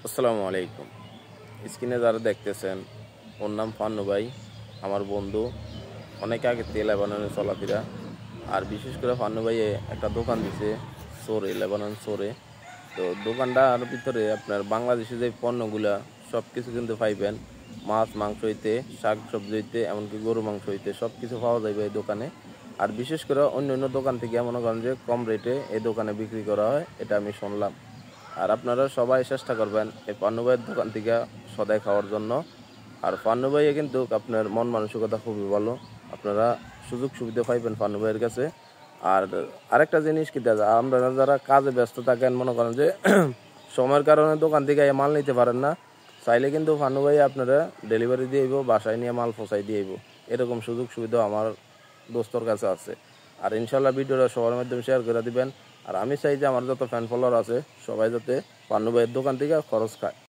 আসসালামু আলাইকুম। স্ক্রিনে যারা দেখতেছেন ওর নাম ফান্নু ভাই, আমার বন্ধু। অনেক আগে থেকে লেবাননে চলাফেরা, আর বিশেষ করে ফান্নু ভাই একটা দোকান দিছে সোরে, লেবানন সোরে। তো দোকানটার ভিতরে আপনার বাংলাদেশি যে পণ্যগুলা সব কিছু কিন্তু পাইবেন। মাছ মাংস হইতে, শাক সবজি হইতে, এমনকি গরু মাংস হইতে সব কিছু পাওয়া যাবে এই দোকানে। আর বিশেষ করে অন্য অন্য দোকান থেকে মনে করেন যে কম রেটে এই দোকানে বিক্রি করা হয়, এটা আমি শুনলাম। আর আপনারা সবাই চেষ্টা করবেন এই পান্নু ভাইয়ের দোকান থেকে সদাই খাওয়ার জন্য। আর পান্নু ভাইয়ে কিন্তু আপনার মন মানসিকতা খুবই ভালো, আপনারা সুযোগ সুবিধা পাইবেন পান্নু ভাইয়ের কাছে। আর আরেকটা জিনিস কি দাদা, আমরা যারা কাজে ব্যস্ত থাকেন, মনে করেন যে সময়ের কারণে দোকান থেকে মাল নিতে পারেন না, চাইলে কিন্তু পান্নু ভাই আপনারা ডেলিভারি দিয়ে আইব, বাসায় নিয়ে মাল পৌঁছাই দিয়ে আইব। এরকম সুযোগ সুবিধা আমার দোস্তর কাছে আছে। আর ইনশাল্লাহ ভিডিওটা সবার মাধ্যমে শেয়ার করে দিবেন। আর আমি চাই যে আমার যত ফ্যান ফলোয়ার আছে সবাই যাতে পান্নু ভাইয়ের দোকান থেকে খরচ খায়।